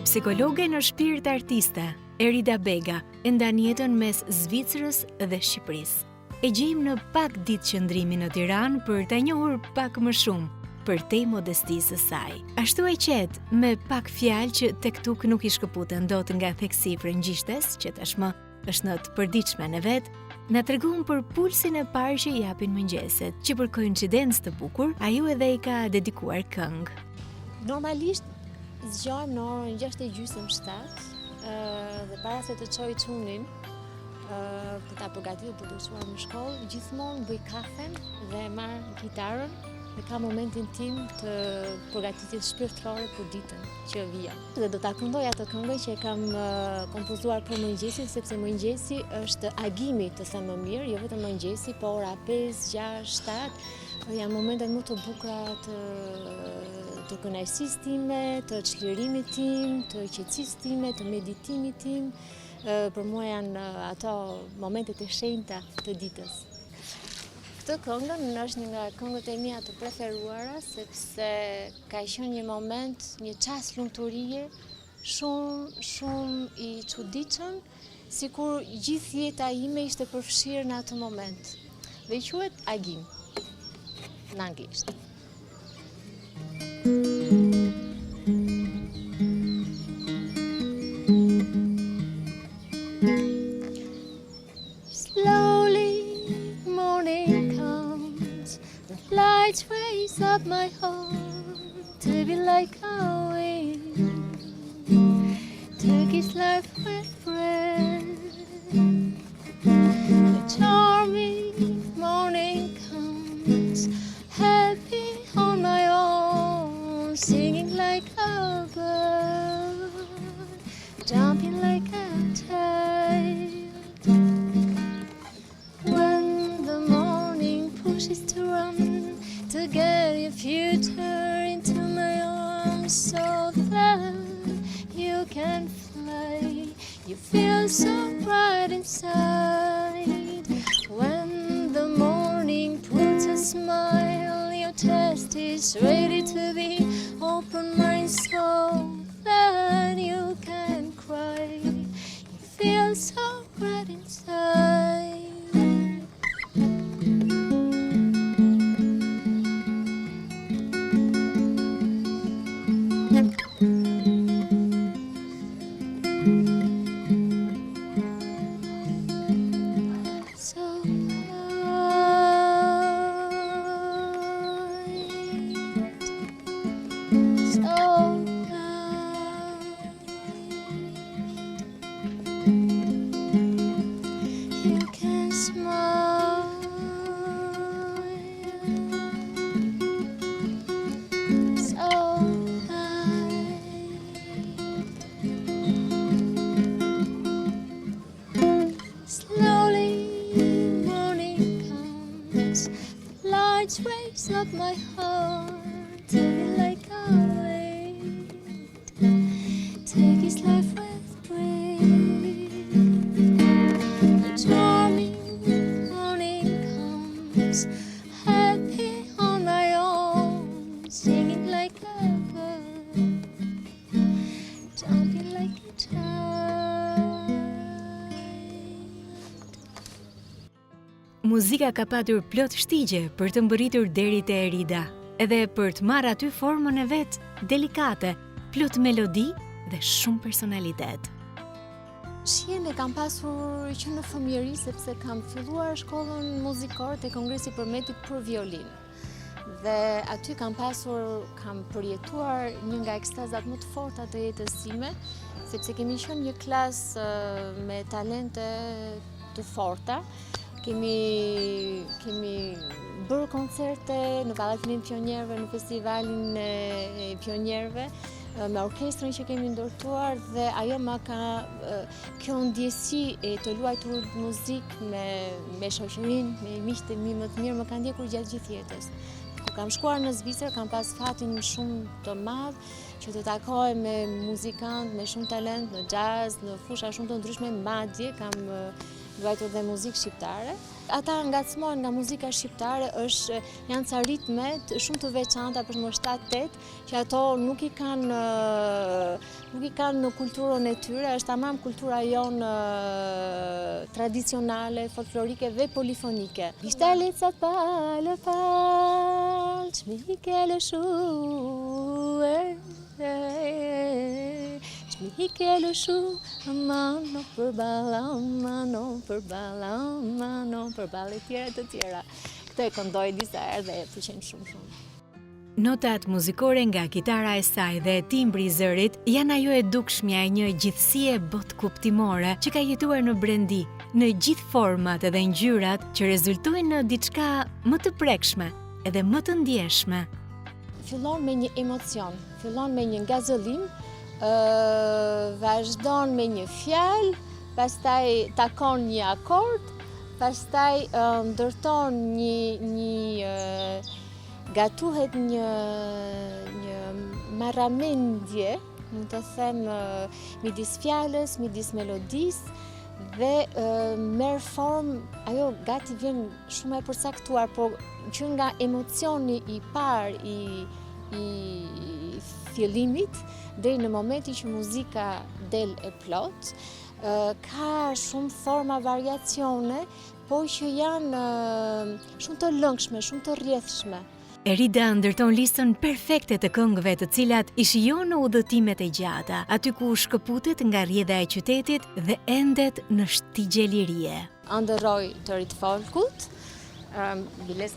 Psikologe në shpirt artiste, Erida Bega e ndan jetën mes Zvicrës dhe Shqipërisë. E gjejmë në pak ditë qëndrimi në Tiranë për ta njohur pak më shumë për te modestisë së saj. Ashtu e qetë, me pak fjalë që tek tuk nuk i shkëputen dot nga theksi frëngjishtes, që tashmë është në të përditshme në vet, na tregon për pulsin e parë që i japin mëngjeset, që për koincidencë të bukur, ajo edhe i ka dedikuar këngë. Normalisht zgjojmë në orën 6:30 dhe para se të çoj çunin për ta përgatitur për të shkuar në shkollë, gjithmonë bëj kafen dhe marr kitarën dhe ka momentin tim të përgatitjes shpirtërore për ditën që vjen. Dhe do ta këndoj atë këngën që e kam kompozuar për mëngjesin, sepse mëngjesi është agimi, të them më mirë, jo vetëm mëngjesi, por ora 5, 6, 7 janë momentet më të bukura të kënaqësisë time, të çlirimit tim, të qetësisë time, të meditimit tim. Për mua janë ato momentet e shenjta të ditës. Këtë këngën është një nga këngët e mia të preferuara, sepse ka qenë një moment, një çast lumturie, shumë i çuditshëm, sikur gjithë jeta ime ishte përfshirë në atë moment. Dhe quhet Agim në anglisht. Light raise up my heart to be like a wind, take his life with breath. The charming morning comes, happy on my own, singing like a bird, jumping like a child. When the morning pushes to run, to get your future into my arms, so that you can fly. You feel so bright inside. When the morning puts a smile, your chest is ready to be open, mind, so that you can cry. You feel so bright inside. Raise up my heart to be like a wind, take his life with breath. The charming morning comes, happy on my own, singing like a bird, jumping like a child. Muzika ka patur plot shtigje për të mbërritur deri te Erida, edhe për të marrë aty formën e vet, delikate, plot melodi dhe shumë personalitet. Shihen e kam pasur që në fëmijëri, sepse kam filluar shkollën muzikore te Kongresi Përmetit për violinë. Dhe aty kam përjetuar një nga ekstazat më të forta të jetës time, sepse kemi qenë një klasë me talente të forta. Kemi bërë koncerte në Pallacin e Pionierëve, në festivalin e Pionierëve, me orkestrën që kemi ndërtuar, dhe ajo kjo ndjesi e të luajtur muzikë me shoqërinë, me miqtë e mi më të mirë, më ka ndjekur gjatë gjithë jetës. Kur kam shkuar në Zvicër, kam pas fatin shumë të madh që të takoj me muzikantë me shumë talent në jazz, në fusha shumë të ndryshme, madje kam luajtur dhe muzikë shqiptare. Ata ngacmojnë nga muzika shqiptare, janë ca ritme shumë të veçanta për shembull 7-8 që ato nuk i kanë në kulturën e tyre, është tamam kultura jonë tradicionale, folklorike dhe polifonike. Ishte lecat palë palë, çmike shuë, çmike shu, mano për balla, të tjera. Këtë e këndoj disa herë dhe e pëlqen shumë. Notat muzikore nga kitara e saj dhe timbri i zërit janë ajo e dukshmja e një gjithësie bot kuptimore që ka jetuar në brendi, në gjithë format edhe ngjyrat që rezultojnë në diçka më të prekshme edhe më të ndjeshme. Fillon me një emocion, fillon me një ngazëllim, vazhdon me një fjalë, pastaj takon një akord, pastaj ndërton gatuhet një marramendje, mund të them, midis fjalës, midis melodisë dhe merr formë, ajo gati vjen shumë e përcaktuar, por që nga emocioni i parë i fillimit deri në momentin që muzika del e plot, ka shumë forma variacione, por që janë shumë të lëngshme, shumë të rrjedhshme. Erida ndërton listën perfekte të këngëve të cilat i shijon në udhëtimet e gjata, aty ku shkëputet nga rrjedha e qytetit dhe endet në shtigje lirie. Ëndërroj të rit folkut, biles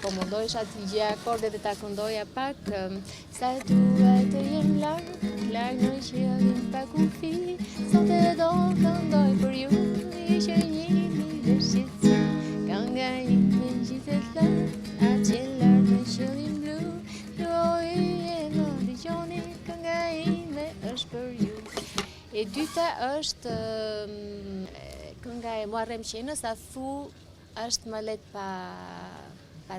po mundohesha të gjej akordet dhe ta këndoja pak, sa dua të jem larg në qiellin pa kufi, sot e do këndoj për ju, ishte një dëshirë, kënga ime gjithë larg, atje larg në qiellin blu, e më dëgjoni, kënga ime është për ju. E dyta është kënga e Muharrem Qenës, a thu është më let pa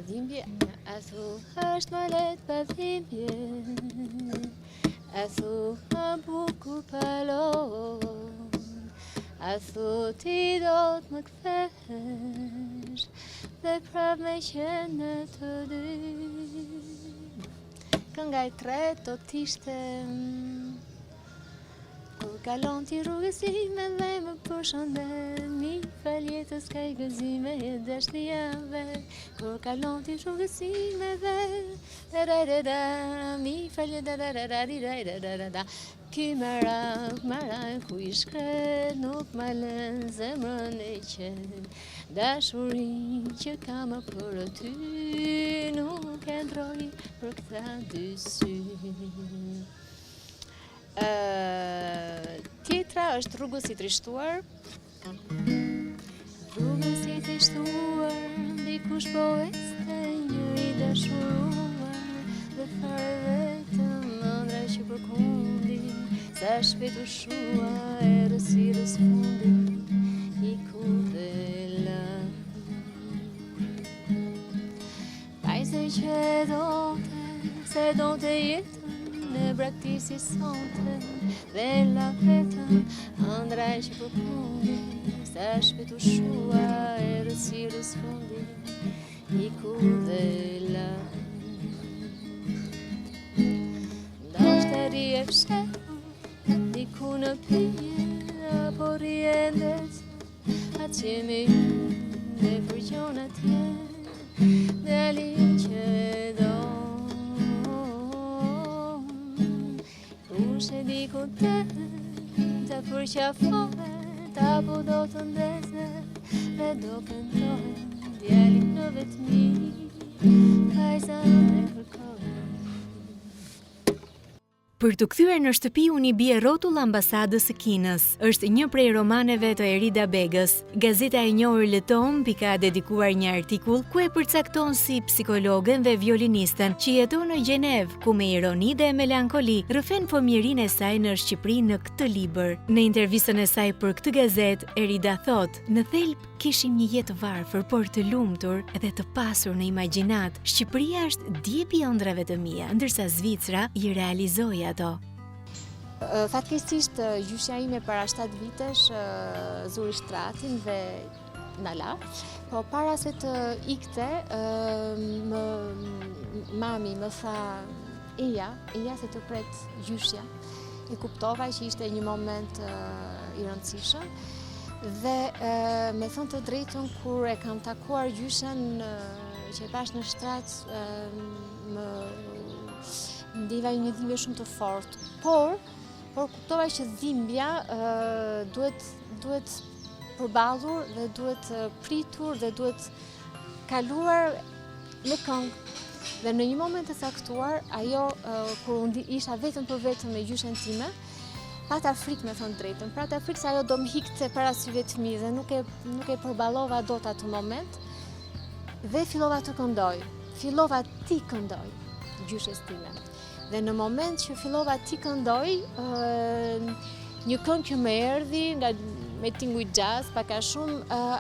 dhimbje, a thu është më let pa dhimbje, a thu më bukur palon, a thu ti do të më kthesh dhe prap me qenë të dy. Kënga e tretë do t'ishte kur kalon ti rrugës ime dhe më përshëndet, mi fal jetës ka i gëzime e dashnijave. Kur kalon ti rrugës ime dhe mi fal jetës ky marak ku i shkret nuk ma lën zemrën e qet, dashurin që kam për ty nuk e ndroj për këta dy sy. Tjetra është Rrugës i trishtuar. Rrugës i trishtuar, dikush po ecte njëri dashuruar, dhe fare vetëm ëndra që përkundi, sa shpejt u shua errësirës fundi, i ku dhe la. Pajse që se donte jetën në braktisi sonte, dhe la vetëm ëndra që përkundi, sa shpejt u shua errësirës fundi, i ku dhe la. Ndoshta rrie fshehur diku në pije, apo rrie ndes atje me dhe përgjon atje, dalin që do. Ushe diku të përqafove, apo do të ndeze dhe do këndohe djalit në vetmi, vajzën e kërkohet. Për të kthyer në shtëpi unë i bie rrotull ambasadës së Kinës. Është një prej romaneve të Erida Begës. Gazeta e njohur Le Temps ka dedikuar një artikull ku e përcakton si psikologen dhe violinisten që jeton në Gjenev, ku me ironi dhe melankoli rrëfen fëmijërinë e saj në Shqipëri në këtë libër. Në intervistën e saj për këtë gazetë, Erida thot: "Në thelb kishim një jetë varfër, por të lumtur dhe të pasur në imagjinat. Shqipëria është djepi i ëndrave të mia, ndërsa Zvicra i realizoi ato." Fatkeqësisht gjyshja ime para 7 vitesh zuri shtratin dhe Nala. Po para se të ikte, mami më tha, Eja se të pret gjyshja. E kuptova që ishte një moment i rëndësishëm. Dhe me thënë të drejtën, kur e kam takuar gjyshen që e pash në shtrat, më ndjeva një dhimbje shumë të fortë. Por kuptova që dhimbja duhet përballur dhe duhet pritur dhe duhet kaluar me këngë. Dhe në një moment të caktuar, ajo kur unë isha vetëm për vetëm me gjyshen time, pata frikë me thënë drejtën. Pata frikë se ajo do më hikte para syve të mi dhe nuk e përballova dot atë moment. Dhe fillova të këndoj. Fillova ti këndoj gjyshes time. Dhe në moment që fillova ti këndoj, një këngë që më erdhi nga me tinguj jazz, pak a shumë,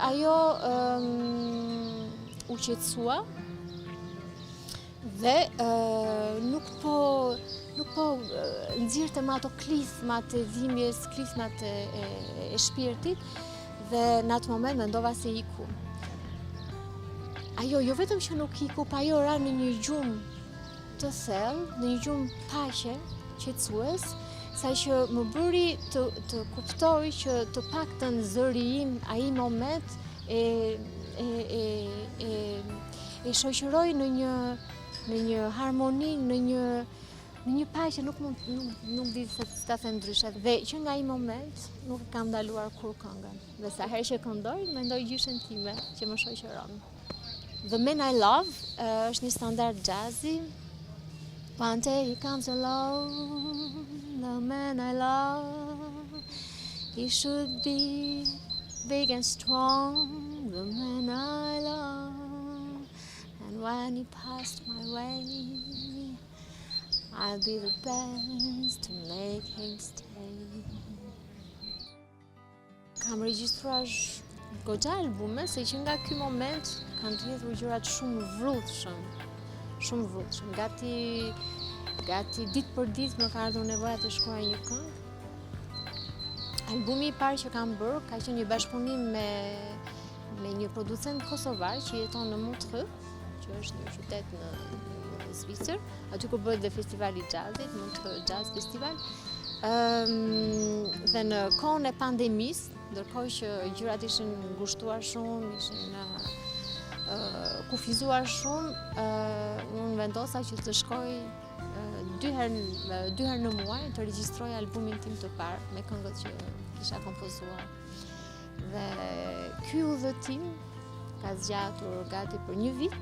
ajo u qetësua dhe nuk po nxirte më ato klismat e dhimbjes, klismat e shpirtit, dhe në atë moment mendova se iku. Ajo jo vetëm që nuk iku, pa ajo ra në një gjumë të thellë, në një gjumë paqe, qetësues, sa që më bëri të kuptoj që të paktën zëri im ai moment e shoqëroi në një harmoni, në një paqe, nuk di se ta them ndryshe. Dhe që nga ai moment nuk kam ndaluar kur këngën. Dhe sa herë që këndoj, mendoj gjyshen time që më shoqëron. The Man I Love është një standard jazzi. One day he comes along, the man I love. He should be big and strong, the man I love. And when he passed my way, I'll be the best to make him stay. Kam regjistruar goxha albume, se që nga ky moment kanë rrjedhur gjërat shumë vrrullshëm. Gati ditë për ditë më ka ardhur nevoja të shkruaj një këngë. Albumi I parë që kam bërë ka qenë një bashkëpunim me një producent kosovar që jeton në Montreux, që është një qytet në Zvicër, aty ku bëhet dhe festivali I jazzit, Montreux Jazz Festival. Dhe në kohën e pandemisë, ndërkohë që gjërat ishin ngushtuar shumë, ishin kufizuar shumë, unë vendosa që të shkoj dy herë në muaj të regjistroj albumin tim të parë me këngët që kisha kompozuar. Dhe ky udhëtim ka zgjatur gati për një vit.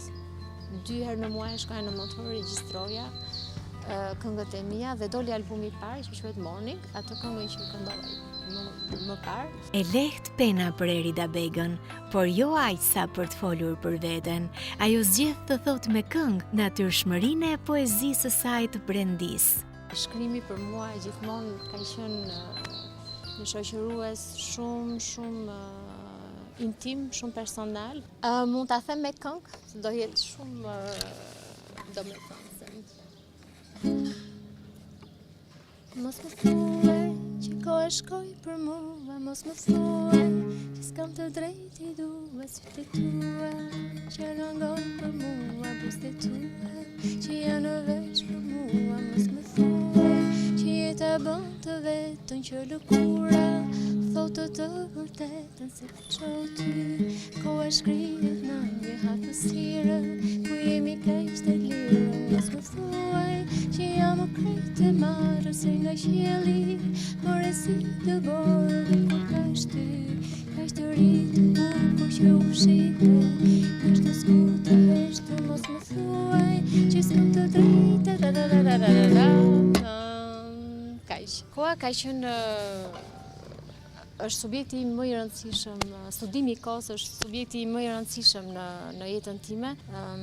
2 herë në muaj shkoja në Montreux, regjistroja këngët e mia dhe doli albumi I parë që quhet Morning, atë këngën që këndova më parë. E lehtë pena për Erida Begën, por jo aq sa për të folur për veten. Ajo zgjedh të thotë me këngë natyrshmërinë e poezisë së saj të brendis. Shkrimi për mua gjithmonë ka qenë një shoqërues shumë intim, shumë personal. Mund ta them me këngë, se do jetë shumë domethënëse. Mos më thuaj që koha shkoj për mua, mos më thuaj që s'kam të drejtë I dua sytë tua, që rëngon për mua buzët tua, që janë veç për mua, mos më thuaj që jeta bën të vetën që lëkura, thotë të vërtetën se të qoh ty, koha shkrihet në një hapësirë, ku jemi kaq të lirë, mos më thuaj që jam o krejt e marrë se nga qielli, por e si të borë dhe kur ka shty, ka të rritë bukur që u shite, ka të skutë heshtë, mos më thuaj që s'kam të drejtë, kaq. Koha ka qenë është subjekti më I rëndësishëm, studimi I kohës është subjekti më I rëndësishëm në jetën time.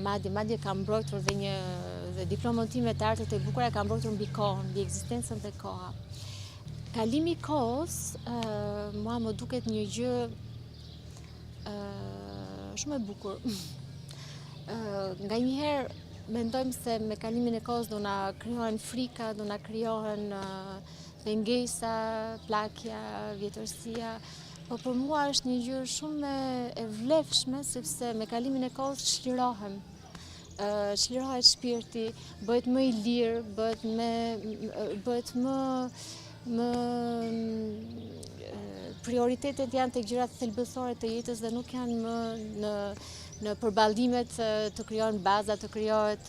Madje kam mbrojtur dhe diplomën time të artet e bukura kam mbrojtur mbi kohën, mbi ekzistencën dhe koha. Kalimi I kohës mua më duket një gjë shumë e bukur. Nganjëherë mendojmë se me kalimin e kohës do na krijohen frika, do na krijohen pengesa, plakja, vjetërsia, Po për mua është një gjë shumë e vlefshme, sepse me kalimin e kohës çlirohem. Çlirohet shpirti, bëhet më i lirë, bëhet më prioritetet janë tek gjërat thelbësore të jetës dhe nuk janë më në përballimet të krijohen baza, të krijohet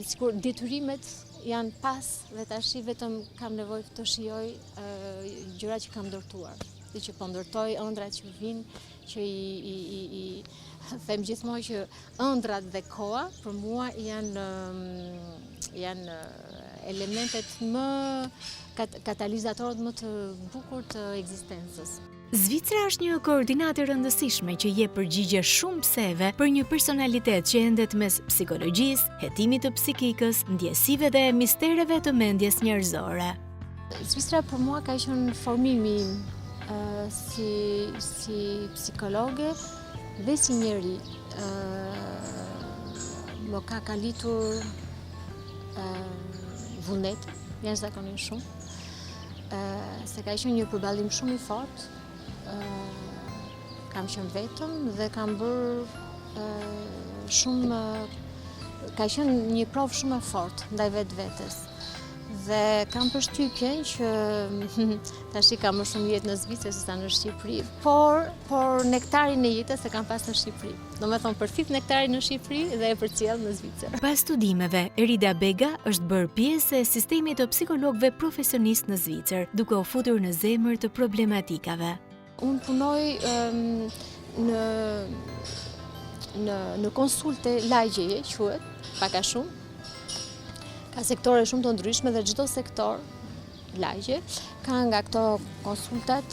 sikur detyrimet janë pas dhe tash vetëm kam nevojë të shijoj gjërat që kam ndërtuar, dhe që po ndërtoj ëndrat që vijnë, që i them gjithmonë që ëndrat dhe koha për mua janë elementet më katalizatorët më të bukur të ekzistencës. Zvicra është një koordinatë e rëndësishme që jep përgjigje shumë pseve për një personalitet që endet mes psikologjisë, hetimit të psikikës, ndjesive dhe mistereve të mendjes njerëzore. Zvicra për mua ka qenë formimi im si psikologe dhe si njeri. Më ka kalitur vullnet, jashtëzakonisht shumë, se ka qenë një përballim shumë i fortë. Kam qenë vetëm dhe kam bërë ka qenë një provë shumë e fortë ndaj vetes. Dhe kam përshtypjen që tash kam më shumë jetë në Zvicër se sa në Shqipëri, por nektarin e jetës e kam pas në Shqipëri. Domethënë përfit nektarin në Shqipëri dhe e përcjell në Zvicër. Pas studimeve, Erida Bega është bërë pjesë e sistemit të psikologëve profesionistë në Zvicër, duke u futur në zemër të problematikave. Unë punoj në konsulte lagjeje, quhet, pak a shumë. Ka sektore shumë të ndryshme dhe çdo sektor lagje ka nga këto konsultat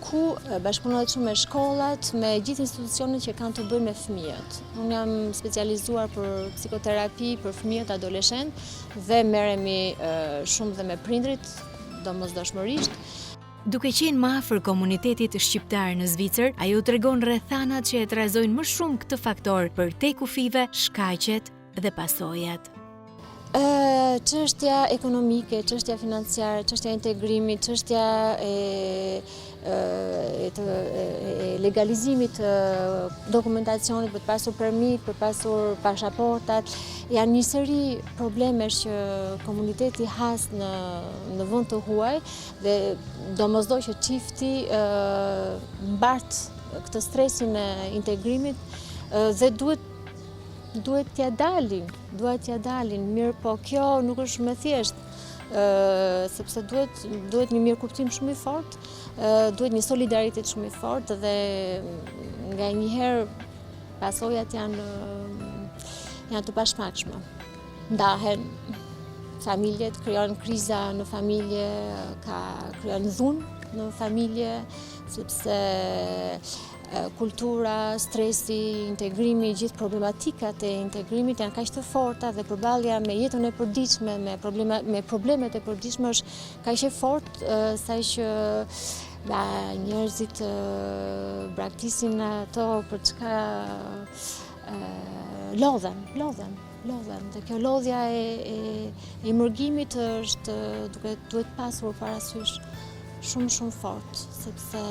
ku bashkëpunohet shumë me shkollat, me gjithë institucionet që kanë të bëjnë me fëmijët. Unë jam specializuar për psikoterapi për fëmijët adoleshent dhe merremi shumë dhe me prindrit, domosdoshmërisht. Duke qenë më afër komunitetit shqiptar në Zvicër, ajo tregon rrethanat që e trazojnë më shumë këtë faktor për te kufive, shkaqet dhe pasojat. Çështja ekonomike, çështja financiare, çështja integrimi, çështja e legalizimit të dokumentacionit për të pasur permit, për të pasur pasaportat, janë një seri problemesh që komuniteti has në vend të huaj dhe domosdoshmë që çifti mbart këtë stresin e integrimit dhe duhet t'ja dalin, mirë po kjo nuk është më thjesht, sepse duhet një mirëkuptim shumë i fortë, duhet një solidaritet shumë i fortë dhe nganjëherë pasojat janë të pashmangshme. Ndahen familjet, krijon kriza në familje, krijon dhunë në familje, sepse kultura, stresi, integrimi, gjithë problematikat e integrimit janë kaq të forta dhe përballja me jetën e përditshme, me problemet e përditshme është kaq e fortë sa që njerëzit braktisin ato për çka lodhen. Dhe kjo lodhja e mërgimit është duhet pasur parasysh shumë fort, sepse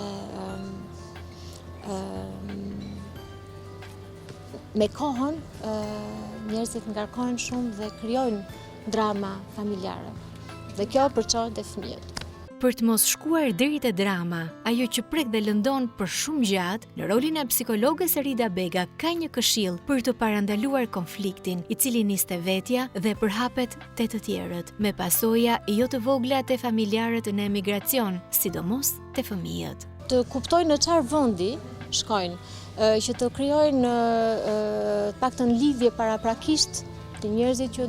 me kohën njerëzit ngarkohen shumë dhe krijojnë drama familjare. Dhe kjo përçohet te fëmijët. Për të mos shkuar deri te drama, ajo që prek dhe lëndon për shumë gjatë, në rolin e psikologës Erida Bega ka një këshill për të parandaluar konfliktin, i cili niste vetja dhe përhapet te të tjerët, me pasoja jo të vogla te familjarët në emigracion, sidomos te fëmijët. Të kuptojnë në çfarë vendi shkojnë, që të krijojnë paktën lidhje paraprakisht të njerëzit që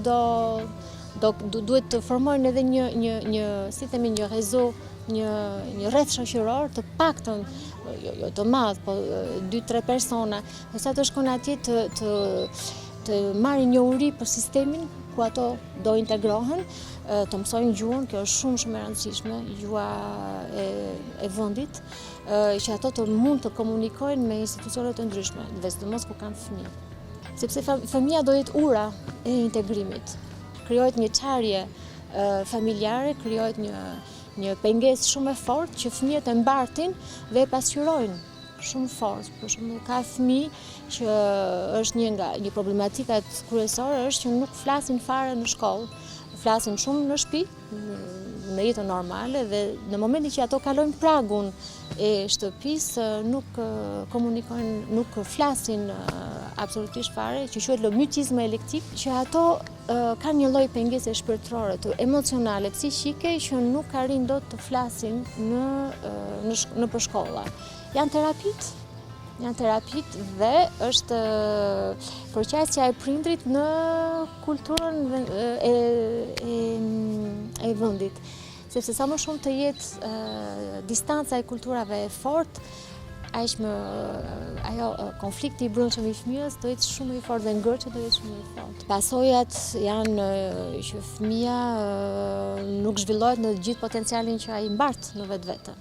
duhet të formojnë edhe një rezo, një rreth shoqëror të paktën, jo të madh, po 2-3 persona, sa të shkojnë atje të marrin njohuri për sistemin ku ato do integrohen, të mësojnë gjuhën, kjo është shumë e rëndësishme, gjuha e vendit, që ato të mund të komunikojnë me institucione të ndryshme, dhe sidomos ku kanë fëmijë. Sepse fëmia do jetë ura e integrimit. Krijohet një çarje familjare, krijohet një pengesë shumë e fortë që fëmijët e mbartin dhe e pasqyrojnë shumë fort. Për shembull, ka fëmijë që është një problematikat kryesore është që nuk flasin fare në shkollë, flasin shumë në shtëpi, në jetën normale dhe në momentin që ato kalojnë pragun e shtëpisë nuk komunikojnë, nuk flasin absolutisht fare, që quhet mutisme elektiv, që ato kanë një lloj pengese shpirtërore, emocionale, psiqike që nuk arrin dot të flasin në përshkolla. Janë terapit dhe është përqasja e prindrit në kulturën e vendit. Sepse sa më shumë të jetë distanca e kulturave e fortë, konflikti i brendshëm i fëmijës do jetë shumë i fortë dhe ngërçi do jetë shumë i fortë. Pasojat janë që fëmia nuk zhvillohet në gjithë potencialin që ai mbart në vetvete.